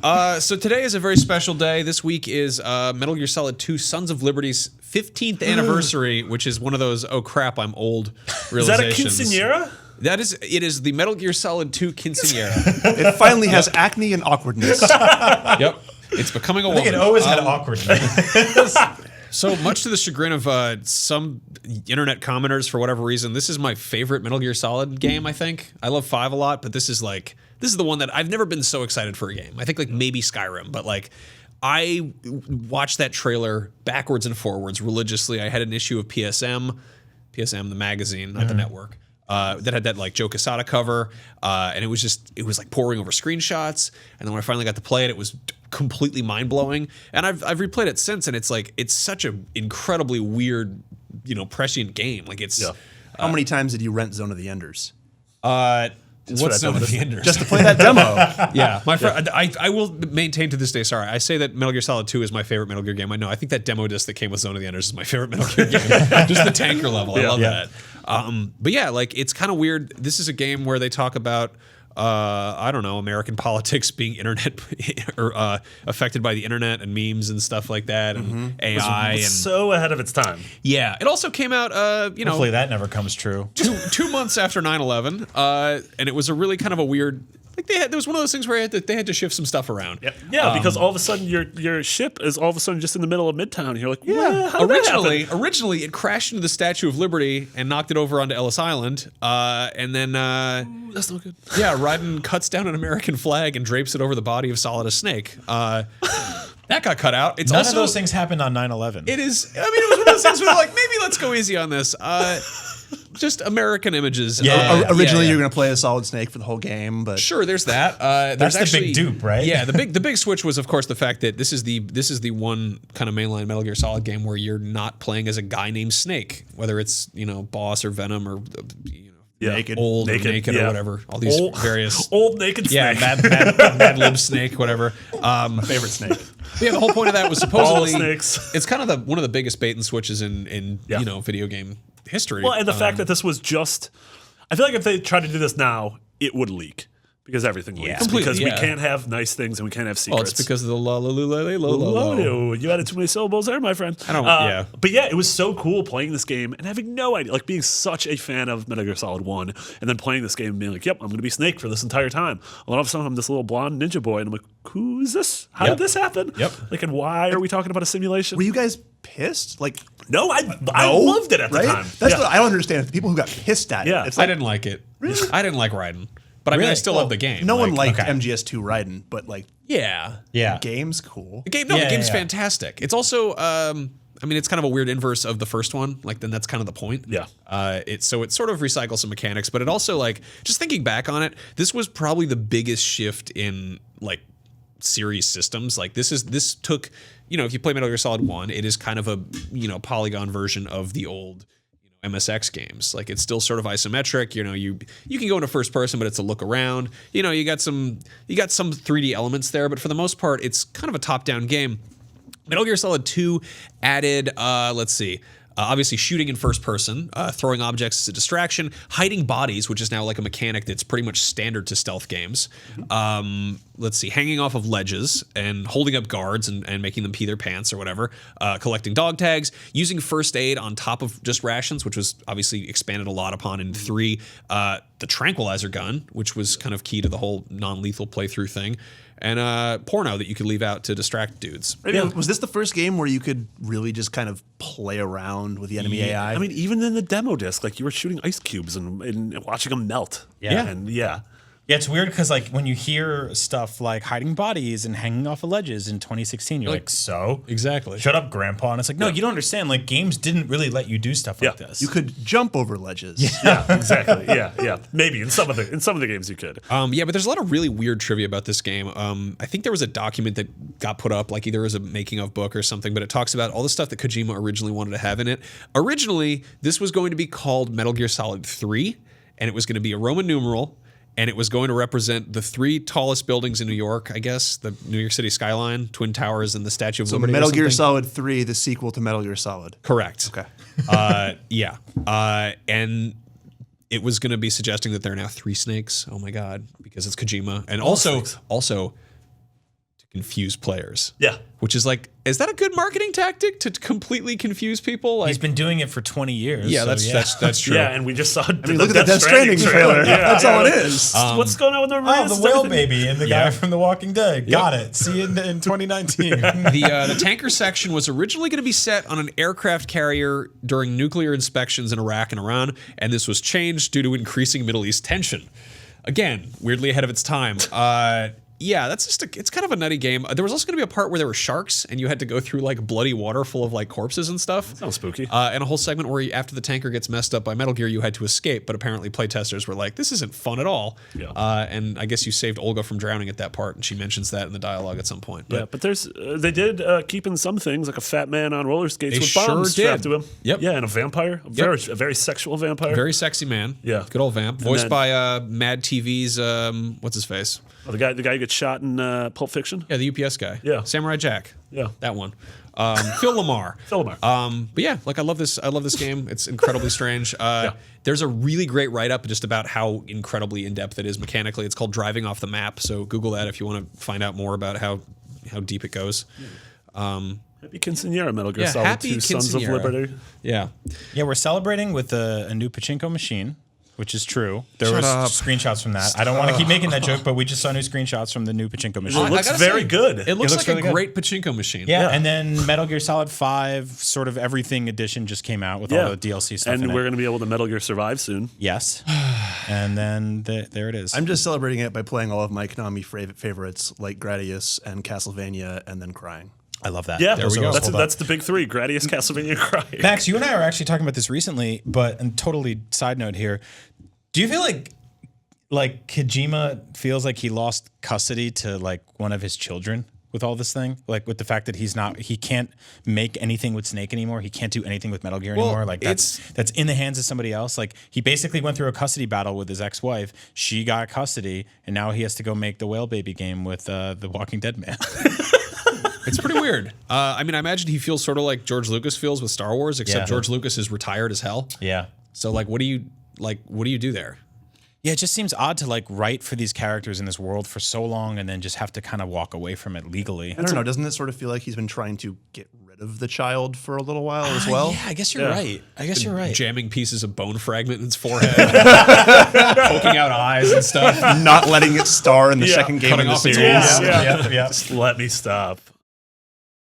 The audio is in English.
So today is a very special day. This week is Metal Gear Solid 2 Sons of Liberty's 15th anniversary, which is one of those, oh crap, I'm old realizations. Is that a quinceañera? It is the Metal Gear Solid 2 quinceañera. It finally has acne and awkwardness. Yep. It's becoming a woman. I think it always had awkwardness. So much to the chagrin of some internet commenters, for whatever reason, this is my favorite Metal Gear Solid game, I think. I love 5 a lot, but this is the one that I've never been so excited for a game. I think like maybe Skyrim, but like I watched that trailer backwards and forwards religiously. I had an issue of PSM, the magazine, not the network, that had that like Joe Quesada cover, and it was like pouring over screenshots. And then when I finally got to play it, it was completely mind-blowing. And I've replayed it since, and it's such an incredibly weird, prescient game. Like it's How many times did you rent Zone of the Enders? what's Zone of the Enders? Just to play that demo. Yeah, my friend. I will maintain to this day. Sorry, I say that Metal Gear Solid 2 is my favorite Metal Gear game. I know. I think that demo disc that came with Zone of the Enders is my favorite Metal Gear game. Just the tanker level. I love that. But yeah, like it's kind of weird. This is a game where they talk about I don't know, American politics being internet or affected by the internet and memes and stuff like that, and AI. And So ahead of its time. yeah, it also came out. Hopefully that never comes true. two months after 9/11, and it was a really kind of a weird. Like there was one of those things where they had to shift some stuff around. Yeah, because all of a sudden your ship is all of a sudden just in the middle of Midtown. You're like, how did that happen? Originally, it crashed into the Statue of Liberty and knocked it over onto Ellis Island, and then That's not good. yeah, Raiden cuts down an American flag and drapes it over the body of Solidus Snake. That got cut out. It's None also, of those things happened on 9/11. It is. I mean, it was one of those things where like maybe let's go easy on this. Just American images. Originally, you were going to play a Solid Snake for the whole game, but Sure, there's that. That's the big dupe, right? Yeah, the big switch was, of course, the fact that this is the one kind of mainline Metal Gear Solid game where you're not playing as a guy named Snake, whether it's Boss or Venom or naked, old or naked or whatever. All these various old naked Snake. Mad Lib Snake, whatever. my favorite Snake. Yeah, the whole point of that was All supposedly snakes. it's kind of one of the biggest bait and switches in video game history. Well, and the fact that this was just, I feel like if they tried to do this now, it would leak because everything leaks. Completely, because we yeah. can't have nice things and we can't have secrets. well, it's because of the la la la la la la la. You added too many syllables there, my friend. I don't. Yeah. But yeah, it was so cool playing this game and having no idea, like being such a fan of Metal Gear Solid 1 and then playing this game and being like, yep, I'm going to be Snake for this entire time. All of a sudden, I'm this little blonde ninja boy and I'm like, who is this? How did this happen? Yep. Like, and why are we talking about a simulation? Were you guys pissed? Like, No, I loved it at the right? time. That's Yeah. what I don't understand. The people who got pissed at Yeah. it. It's I like, didn't like it. Really? I didn't like Raiden. But I mean, I Really? still love the game. no one liked okay. MGS2 Raiden, but like, Yeah. Yeah. the game's cool. The game's Yeah. fantastic. It's also, I mean, it's kind of a weird inverse of the first one. Like, then that's kind of the point. Yeah. It sort of recycles some mechanics, but it also, like, just thinking back on it, this was probably the biggest shift in, like, series systems. Like, this took, if you play Metal Gear Solid 1, it is kind of a, polygon version of the old MSX games. Like, it's still sort of isometric. You can go into first person, but it's a look around. You got some 3D elements there, but for the most part, it's kind of a top-down game. Metal Gear Solid 2 added, obviously shooting in first person, throwing objects as a distraction, hiding bodies, which is now like a mechanic that's pretty much standard to stealth games. Hanging off of ledges and holding up guards and making them pee their pants or whatever. Collecting dog tags, using first aid on top of just rations, which was obviously expanded a lot upon in 3. The tranquilizer gun, which was kind of key to the whole non-lethal playthrough thing. And porno that you could leave out to distract dudes. Yeah. Was this the first game where you could really just kind of play around with the enemy AI? I mean, even in the demo disc, like you were shooting ice cubes and watching them melt. Yeah. And yeah. Yeah, it's weird because like when you hear stuff like hiding bodies and hanging off of ledges in 2016, you're like, so? Exactly. Shut up, Grandpa. And it's like, no, you don't understand. Like games didn't really let you do stuff like this. you could jump over ledges. Yeah, exactly. Yeah. Maybe in some of the games you could. Yeah, but there's a lot of really weird trivia about this game. I think there was a document that got put up, like either as a making of book or something, but it talks about all the stuff that Kojima originally wanted to have in it. Originally, this was going to be called Metal Gear Solid 3, and it was going to be a Roman numeral, and it was going to represent the 3 tallest buildings in New York, I guess, the New York City skyline, Twin Towers, and the Statue of So Liberty. Metal Gear something. Solid 3, the sequel to Metal Gear Solid. Correct. Okay. Yeah. And it was going to be suggesting that there are now 3 snakes. Oh my God, because it's Kojima. And also, confuse players. Yeah. Which is like, is that a good marketing tactic to completely confuse people? Like, He's been doing it for 20 years. yeah, so that's true. Yeah, and we just saw. I mean, look at the Death Stranding trailer. That's all it is. What's going on with the Oh, the whale baby and the guy from The Walking Dead. Got it. See you in 2019. The tanker section was originally going to be set on an aircraft carrier during nuclear inspections in Iraq and Iran, and this was changed due to increasing Middle East tension. Again, weirdly ahead of its time. Yeah, that's just it's kind of a nutty game. There was also going to be a part where there were sharks and you had to go through like bloody water full of like corpses and stuff. Sounds spooky. And a whole segment where after the tanker gets messed up by Metal Gear, you had to escape, but apparently playtesters were like, this isn't fun at all. Yeah. And I guess you saved Olga from drowning at that part, and she mentions that in the dialogue at some point. But Yeah, but there's they did keep in some things like a fat man on roller skates They with bombs sure strapped did. to him. Yep. Yeah, and a vampire, a very sexual vampire. very sexy man. Yeah. Good old vamp. Voiced then- by Mad TV's, what's his face? Oh, the guy who gets shot in Pulp Fiction. Yeah, the UPS guy. Yeah. Samurai Jack. Yeah. That one. Phil Lamar. Phil Lamar. But yeah, like I love this game. It's incredibly strange. There's a really great write-up just about how incredibly in-depth it is mechanically. It's called Driving Off the Map, so Google that if you want to find out more about how deep it goes. Happy Quinceañera, Metal Gear Yeah, Solid happy 2, Sons of Quinceañera. Liberty. Yeah. Yeah, we're celebrating with a new pachinko machine, which is true. There was up. screenshots from that. I don't want to keep making that joke, but we just saw new screenshots from the new pachinko machine. It looks gotta very say, good. It looks looks like really a good. great pachinko machine. Yeah, and then Metal Gear Solid 5, sort of everything edition just came out with all the DLC stuff and in we're it. going to be able to Metal Gear Survive soon. Yes. And then there it is. I'm just celebrating it by playing all of my Konami favorites like Gradius and Castlevania, and then crying. I love that. Yeah, there we go. That's the big three: Gradius, Castlevania, Crying. Max, you and I were actually talking about this recently, but and totally side note here. Do you feel like Kojima feels like he lost custody to like one of his children with all this thing? Like with the fact that he can't make anything with Snake anymore. He can't do anything with Metal Gear anymore. Like that's in the hands of somebody else. Like he basically went through a custody battle with his ex-wife. She got custody, and now he has to go make the Whale Baby game with the Walking Dead man. It's pretty weird. I mean, I imagine he feels sort of like George Lucas feels with Star Wars, except Yeah. George Lucas is retired as hell. Yeah. So like, what do you do there? Yeah, it just seems odd to like write for these characters in this world for so long and then just have to kind of walk away from it legally. I don't know. Doesn't it sort of feel like he's been trying to get rid of the child for a little while as well? Yeah, I guess you're right. Jamming pieces of bone fragment in his forehead, poking out eyes and stuff. Not letting it star in the second game Cutting of the off its series. arms. Yeah. Just let me stop.